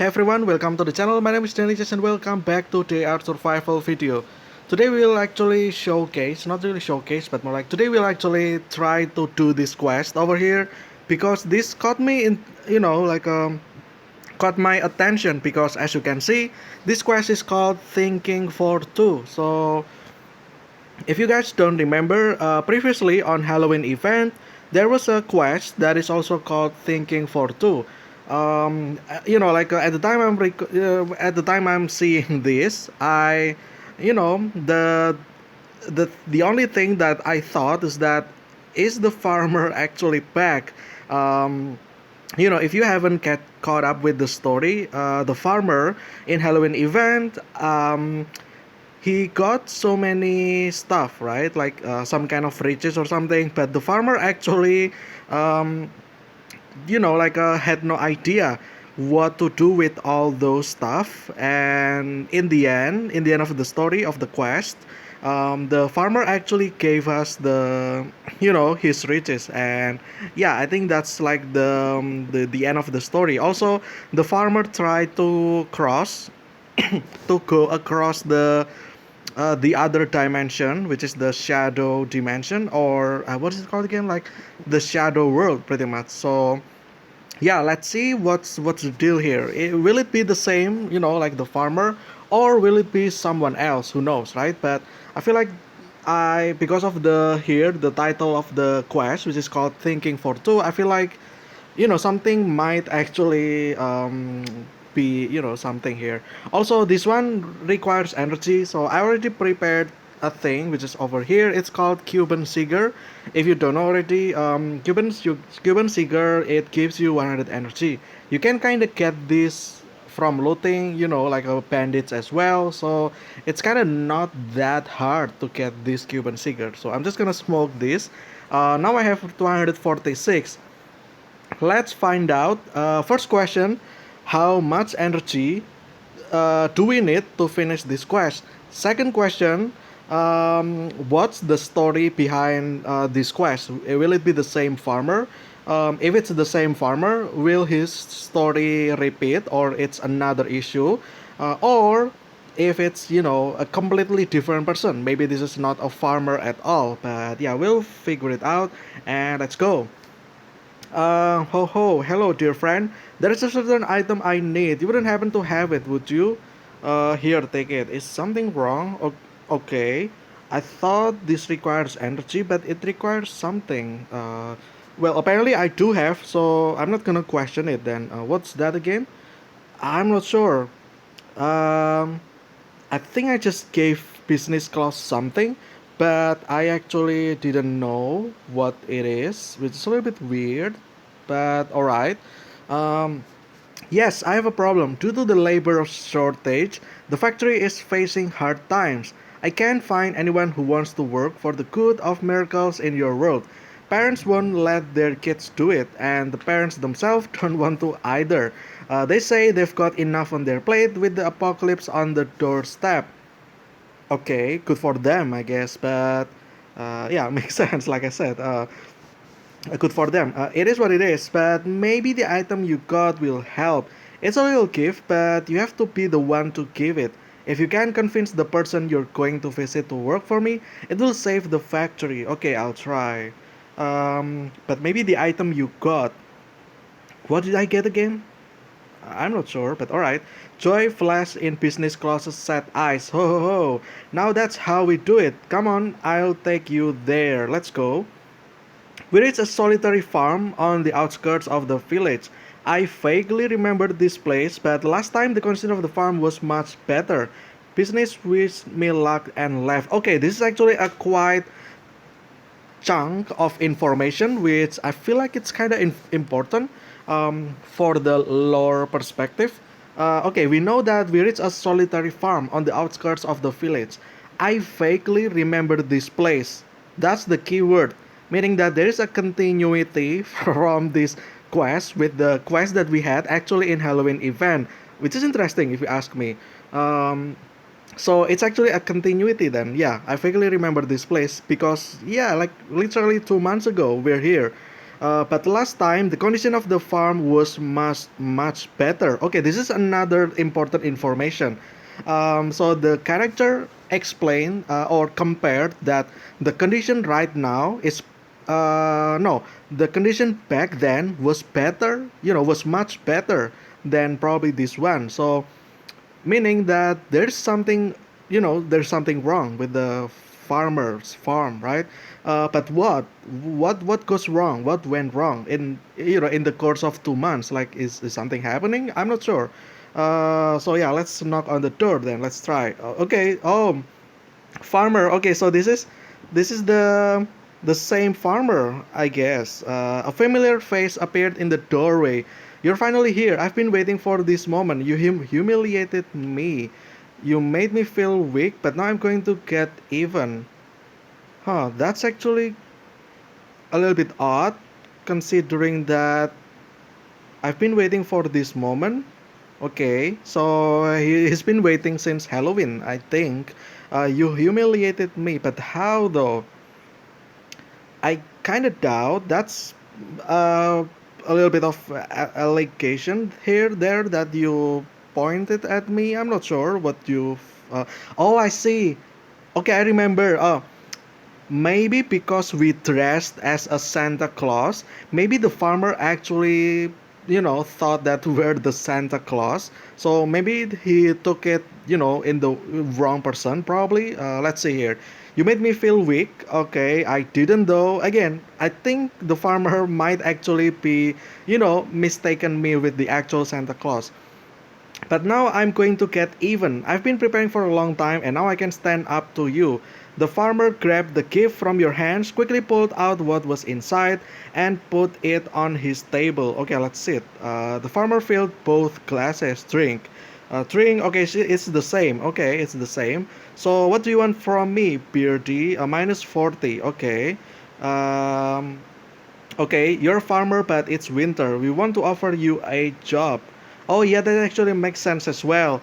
Hey everyone, welcome to the channel. My name is Dennis and welcome back to the Art Survival video. Today we'll actually showcase, not really showcase, but more like today we'll actually try to do this quest over here because this caught me in, caught my attention because as you can see, this quest is called Thinking for Two. So if you guys don't remember, previously on Halloween event, there was a quest that is also called Thinking for Two. At the time at the time I'm seeing this, you know, the only thing that I thought is that is the farmer actually back? Um, if you haven't caught up with the story, the farmer in Halloween event, he got so many stuff, right? Like some kind of riches or something. But the farmer actually, um, had no idea what to do with all those stuff. And in the end of the story of the quest, the farmer actually gave us his riches. And yeah, I think that's like the end of the story. Also, the farmer tried to cross to go across the other dimension, which is the shadow dimension, or what is it called again? Like the shadow world, pretty much. So yeah, let's see what's the deal here. Will it be the same, like the farmer, or will it be someone else? Who knows, right? But I feel like I because of the title of the quest, which is called Thinking for Two. I feel like something might actually be something here. Also, this one requires energy, so I already prepared a thing which is over here. It's called Cuban Seeger. If you don't know already, Cuban Seeger, it gives you 100 energy. You can kind of get this from looting, like bandits as well. So it's kind of not that hard to get this Cuban Seeger. So I'm just gonna smoke this. Now I have 246. Let's find out. First question: how much energy do we need to finish this quest? Second question: what's the story behind this quest? Will it be the same farmer? If it's the same farmer, will his story repeat, or it's another issue? Or if it's a completely different person, maybe this is not a farmer at all. But yeah, we'll figure it out, and let's go. Hello, dear friend. There is a certain item I need. You wouldn't happen to have it, would you? Here, take it. Is something wrong? Okay. I thought this requires energy, but it requires something. Well, apparently I do have, so I'm not gonna question it then. What's that again? I'm not sure. Um, I think I just gave business class something, but I actually didn't know what it is, which is a little bit weird, but alright. Um, yes, I have a problem. Due to the labor shortage, the factory is facing hard times. I can't find anyone who wants to work for the good of miracles in your world. Parents won't let their kids do it, and the parents themselves don't want to either. They say they've got enough on their plate with the apocalypse on the doorstep. Okay, good for them, I guess, but yeah, makes sense, like I said. Good for them. It is what it is, but maybe the item you got will help. It's a little gift, but you have to be the one to give it. If you can convince the person you're going to visit to work for me, it will save the factory. Okay, I'll try. But maybe the item you got. What did I get again? I'm not sure, but alright. Joy flash in business class set eyes. Ho ho ho. Now that's how we do it. Come on, I'll take you there. Let's go. We reached a solitary farm on the outskirts of the village. I vaguely remember this place, but last time the condition of the farm was much better. Business wished me luck and left. Okay, this is actually a quite chunk of information which I feel like it's kind of important for the lore perspective. Okay, we know that we reached a solitary farm on the outskirts of the village. I vaguely remember this place. That's the key word, meaning that there is a continuity from this quest with the quest that we had actually in Halloween event, which is interesting if you ask me. Um, so it's actually a continuity then. Yeah, I vaguely remember this place because yeah, like literally 2 months ago we're here. But last time the condition of the farm was much better. Okay, this is another important information. So the character explained or compared that the condition right now is no, the condition back then was better, was much better than probably this one. So meaning that there's something wrong with the farmer's farm, right? But what goes wrong, what went wrong in the course of 2 months? Like, is something happening? I'm not sure. So yeah, let's knock on the door, then let's try. Okay. Oh, farmer. Okay, so this is the same farmer, I guess. A familiar face appeared in the doorway. You're finally here. I've been waiting for this moment. You humiliated me. You made me feel weak, but now I'm going to get even. Huh, that's actually a little bit odd, considering that I've been waiting for this moment. Okay, so he's been waiting since Halloween, I think. You humiliated me, but how though? I kind of doubt that's uh, a little bit of allegation here, there that you pointed at me. I'm not sure what you. Uh, oh, I see. Okay, I remember. Maybe because we dressed as a Santa Claus, maybe the farmer actually, thought that we're the Santa Claus. So maybe he took it, in the wrong person, probably. Let's see here. You made me feel weak. Okay, I didn't though. Again, I think the farmer might actually be, mistaken me with the actual Santa Claus. But now I'm going to get even. I've been preparing for a long time and now I can stand up to you. The farmer grabbed the gift from your hands, quickly pulled out what was inside, and put it on his table. Okay, let's sit. The farmer filled both glasses. Drink. Drink. Okay, it's the same. Okay, it's the same. So, what do you want from me, Beardy? Minus 40. Okay. Um, Okay, you're a farmer, but it's winter. We want to offer you a job. Oh, yeah, that actually makes sense as well.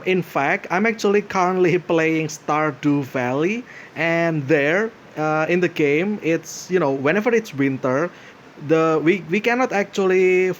In fact, I'm actually currently playing Stardew Valley, and there, in the game, it's whenever it's winter, we cannot actually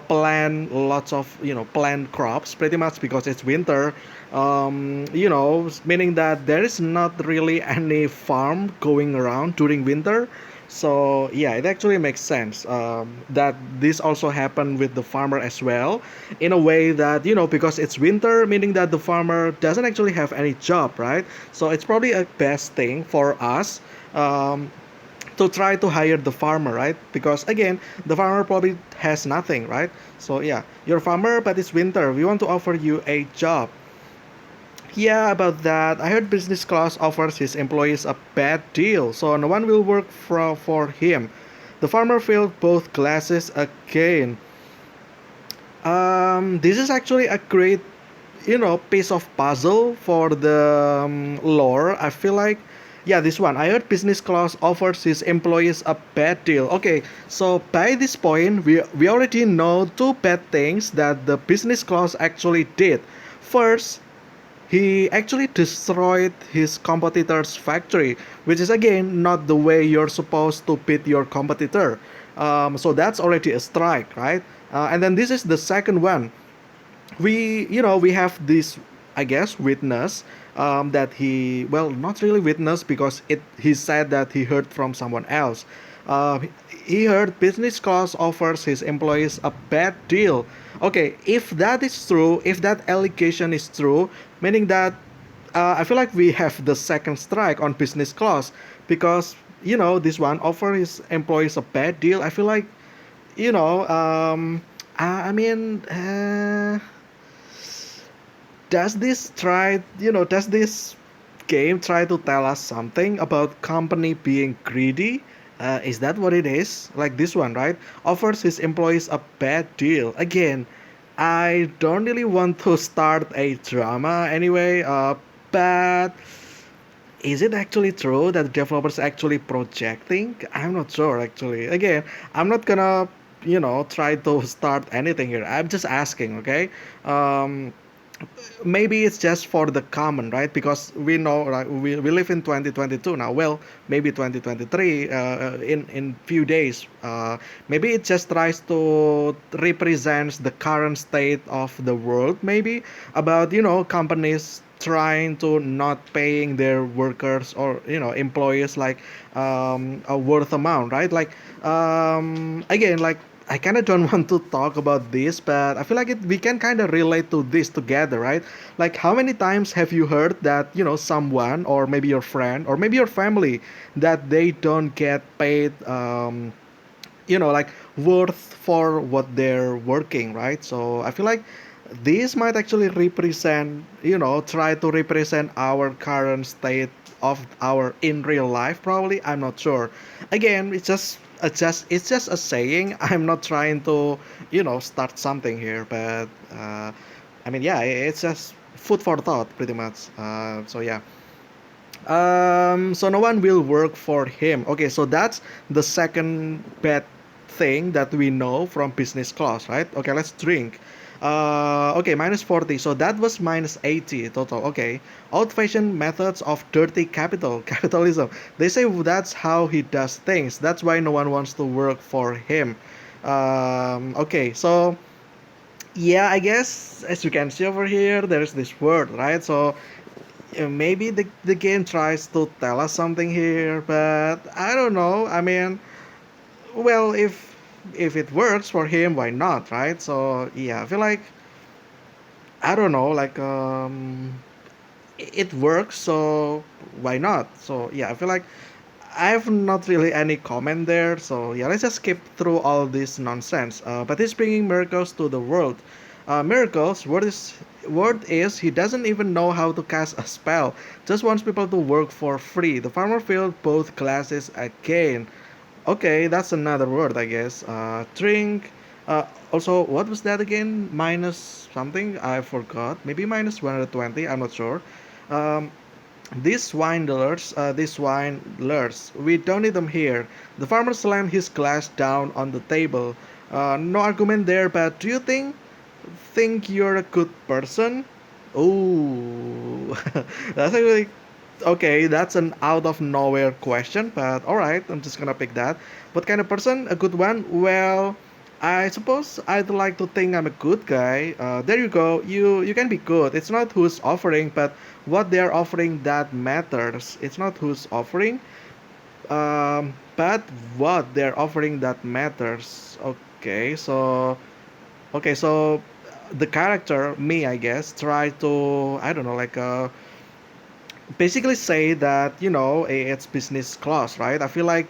plant lots of plant crops pretty much because it's winter. Meaning that there is not really any farm going around during winter. So yeah, it actually makes sense that this also happened with the farmer as well, in a way that because it's winter, meaning that the farmer doesn't actually have any job, right? So it's probably a best thing for us um, to try to hire the farmer, right? Because again, the farmer probably has nothing, right? So yeah, you're a farmer, but it's winter. We want to offer you a job. Yeah, about that. I heard business class offers his employees a bad deal, so no one will work for him. The farmer filled both glasses again. This is actually a great, piece of puzzle for the lore. I feel like, yeah, this one. I heard business class offers his employees a bad deal. Okay, so by this point, we already know two bad things that the business class actually did. First, he actually destroyed his competitor's factory, which is again not the way you're supposed to beat your competitor. So that's already a strike, right? And then this is the second one. We have this, I guess, witness that he, well, not really witness because he said that he heard from someone else. uh, he heard business class offers his employees a bad deal. Okay, if that is true, if that allegation is true, meaning that I feel like we have the second strike on business class, because this one offer his employees a bad deal. I feel like you know I mean does this game try to tell us something about company being greedy? Is that what it is? Like this one, right? Offers his employees a bad deal. Again, I don't really want to start a drama anyway, but is it actually true that the developers actually projecting? I'm not sure actually. Again, I'm not gonna try to start anything here. I'm just asking, okay? um maybe it's just for the common, right? Because we know, right, we live in 2022 now. Well, maybe 2023 in few days. Maybe it just tries to represents the current state of the world, maybe about companies trying to not paying their workers or employees like a worth amount, right? Like again, like I kind of don't want to talk about this, but I feel like we can kind of relate to this together, right? Like, how many times have you heard that, someone, or maybe your friend, or maybe your family, that they don't get paid, like worth for what they're working, right? So I feel like this might actually represent, try to represent our current state of our in real life. Probably, I'm not sure. Again, it's just a saying. I'm not trying to, start something here, but I mean, yeah, it's just food for thought, pretty much. So yeah. So no one will work for him. Okay, so that's the second bad thing that we know from business class, right? Okay, let's drink. Okay, minus 40. So that was minus 80 total. Okay. Old-fashioned methods of dirty capitalism. They say that's how he does things. That's why no one wants to work for him. Okay, so yeah, I guess as you can see over here, there's this word, right? So maybe the game tries to tell us something here, but I don't know. I mean, well, if it works for him, why not, right? So yeah, I feel like I don't know, like it works, so why not? So yeah, I feel like I have not really any comment there. So yeah, let's just skip through all this nonsense. But he's bringing miracles to the world. Miracles. Word is he doesn't even know how to cast a spell. Just wants people to work for free. The farmer failed both classes again. Okay, that's another word, I guess. Drink. Also, what was that again? Minus something? I forgot. Maybe minus 120. I'm not sure. Um, these swindlers, we don't need them here. The farmer slammed his glass down on the table. No argument there, but do you think you're a good person? Oh, that's actually okay. That's an out of nowhere question, but all right, I'm just gonna pick that. What kind of person? A good one? Well, I suppose I'd like to think I'm a good guy. There you go. You can be good. It's not who's offering, but what they're offering that matters. It's not who's offering, but what they're offering that matters. Okay, so the character, me, I guess, try to, I don't know, like basically say that it's business class, right? I feel like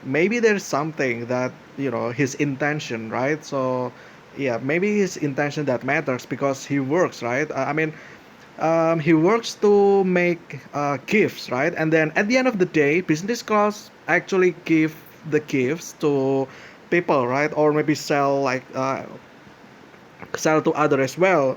maybe there's something that his intention, right? So yeah, maybe his intention that matters because he works, right? I mean, he works to make gifts, right? And then at the end of the day, business class actually give the gifts to people, right? Or maybe sell to others as well,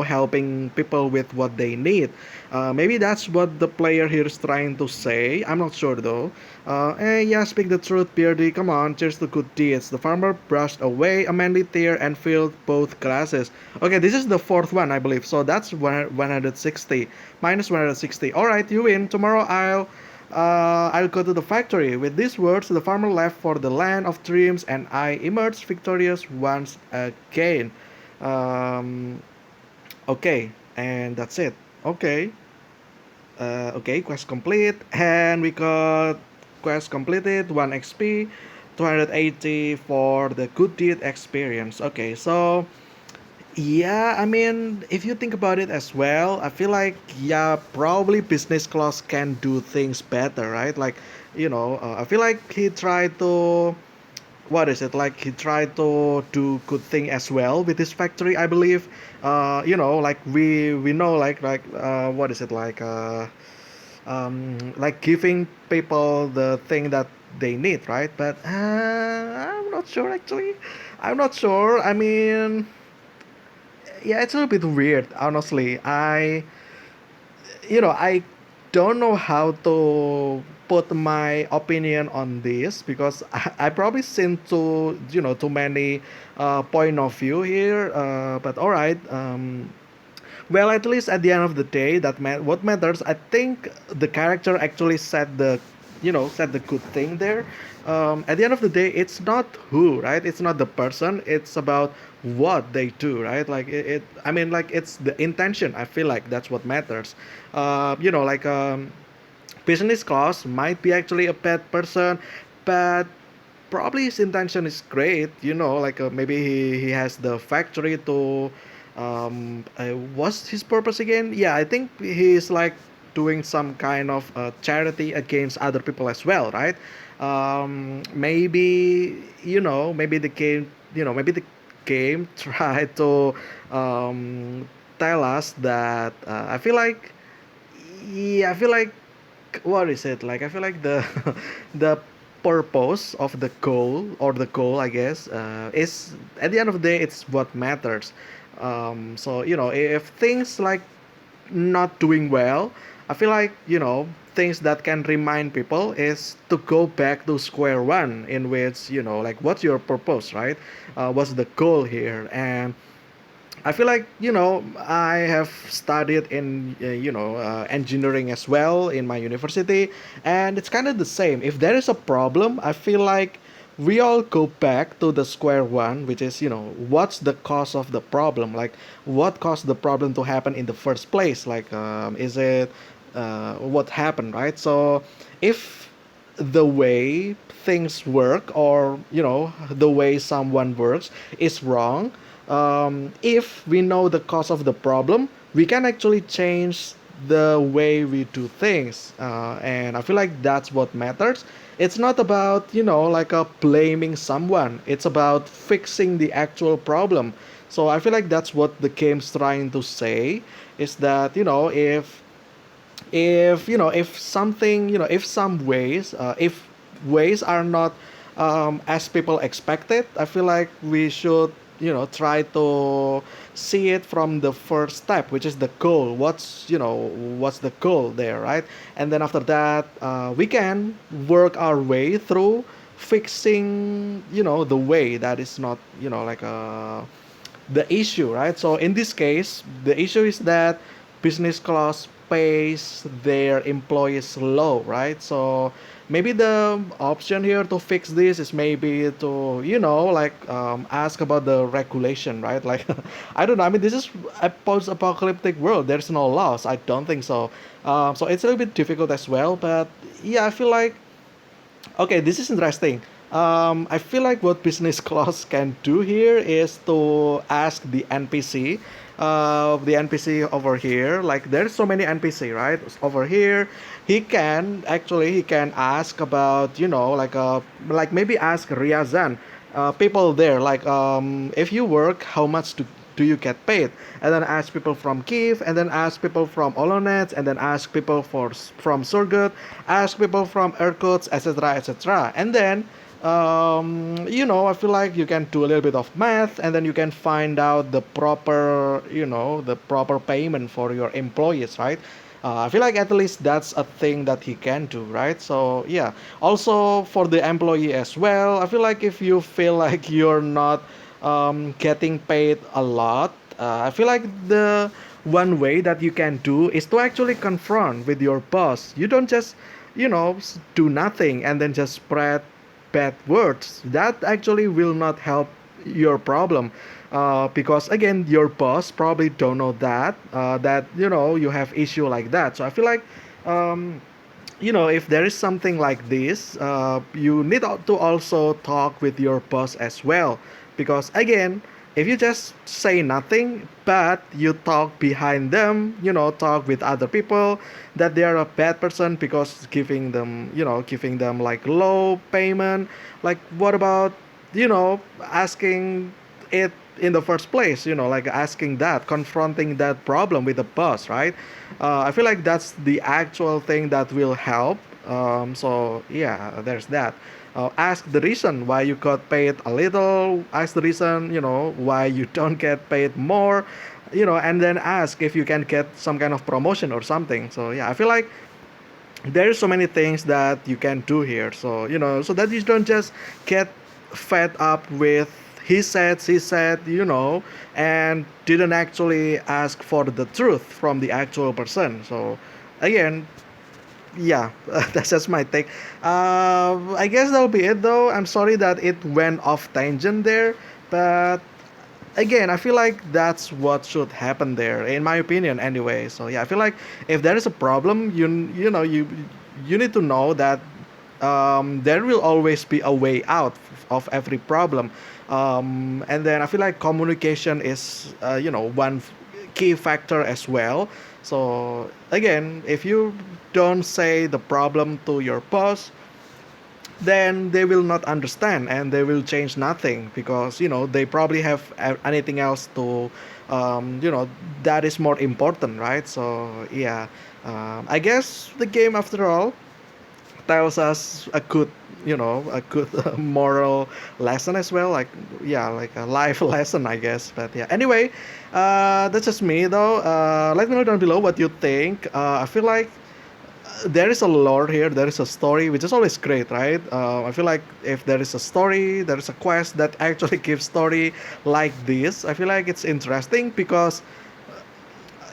helping people with what they need. Maybe that's what the player here is trying to say. I'm not sure though. Yeah, speak the truth, Beardy. Come on, cheers to good deeds. The farmer brushed away a manly tear and filled both glasses. Okay, this is the fourth one, I believe. So that's 160 minus 160. All right, you win. Tomorrow I'll go to the factory. With these words, the farmer left for the land of dreams, and I emerged victorious once again. Um, okay, and that's it. Okay, okay, quest complete, and we got quest completed 1 XP, 280 for the good deed experience. Okay, so yeah, I mean, if you think about it as well, I feel like, yeah, probably business class can do things better, right? Like, I feel like he tried to, what is it? Like, he tried to do good thing as well with his factory, I believe. Like we know, what is it like giving people the thing that they need, right? But I'm not sure actually. I'm not sure. I mean, yeah, it's a little bit weird, honestly. I don't know how to put my opinion on this because I probably seen too many point of view here. But all right. Well, at least at the end of the day, what matters. I think the character actually said said the good thing there. At the end of the day, it's not who, right? It's not the person. It's about what they do, right? Like I mean, like it's the intention. I feel like that's what matters. Like business class might be actually a bad person, but probably his intention is great. Like maybe he has the factory to what's his purpose again? Yeah, I think he's like doing some kind of charity against other people as well, right? Maybe maybe the game maybe the game tried to tell us that I feel like, yeah, I feel like, what is it like? I feel like the the purpose of the goal, or the goal, I guess, is at the end of the day, it's what matters. So if things like not doing well, I feel like things that can remind people is to go back to square one, in which like what's your purpose, right? What's the goal here? And I feel like I have studied in engineering as well in my university, and it's kind of the same. If there is a problem, I feel like we all go back to the square one, which is what's the cause of the problem? Like what caused the problem to happen in the first place? Like is it what happened, right? So if the way things work, or the way someone works is wrong, if we know the cause of the problem, we can actually change the way we do things, and I feel like that's what matters. It's not about like blaming someone, it's about fixing the actual problem. So I feel like that's what the game's trying to say, is that if something, if some ways, if ways are not as people expected, I feel like we should try to see it from the first step, which is the goal. What's the goal there, right? And then after that, we can work our way through fixing the way that is not like the issue, right? So in this case, the issue is that business class pays their employees low, right? So maybe the option here to fix this is maybe to like ask about the regulation, right? Like I don't know. I mean, this is a post-apocalyptic world. There's no laws. I don't think so. So it's a little bit difficult as well. But yeah, I feel like, okay, this is interesting. I feel like what business class can do here is to ask the NPC over here. Like there's so many NPC, right? Over here, he can ask about like maybe ask Ryazan, people there, like if you work, how much do you get paid? And then ask people from Kiev, and then ask people from Olonets, and then ask people from Surgut, ask people from Irkutsk, etc., etc. And then I feel like you can do a little bit of math, and then you can find out the proper payment for your employees, right? I feel like at least that's a thing that he can do, right? So yeah. Also for the employee as well, I feel like if you feel like you're not getting paid a lot, I feel like the one way that you can do is to actually confront with your boss. You don't just do nothing and then just spread bad words. That actually will not help your problem, because again your boss probably don't know that you have issue like that. So I feel like if there is something like this, you need to also talk with your boss as well, because again, if you just say nothing but you talk behind them, talk with other people that they are a bad person because giving them like low payment, like what about asking it in the first place, like asking that, confronting that problem with the boss, right? I feel like that's the actual thing that will help. So yeah, there's that. Ask the reason why you got paid a little, ask the reason why you don't get paid more, and then ask if you can get some kind of promotion or something. So yeah, I feel like there's so many things that you can do here, so so that you don't just get fed up with he said, she said, and didn't actually ask for the truth from the actual person. So again, yeah, that's just my take. I guess that'll be it though. I'm sorry that it went off tangent there, but again, I feel like that's what should happen there, in my opinion, anyway. So yeah, I feel like if there is a problem, you need to know that there will always be a way out of every problem. And then I feel like communication is one key factor as well. So again, if you don't say the problem to your boss, then they will not understand and they will change nothing, because they probably have anything else to that is more important, right? So yeah, I guess the game, after all, tells us a good a good moral lesson as well, like, yeah, like a life lesson, I guess. But yeah, anyway, that's just me though. Let me know down below what you think. I feel like there is a lore here, there is a story, which is always great, right? I feel like if there is a story, there is a quest that actually gives story like this, I feel like it's interesting, because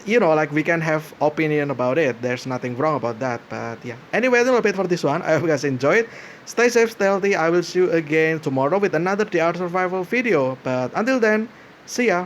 like, we can have opinion about it. There's nothing wrong about that. But yeah. Anyway, that's a bit for this one. I hope you guys enjoyed. Stay safe, stay healthy. I will see you again tomorrow with another DR Survival video. But until then, see ya.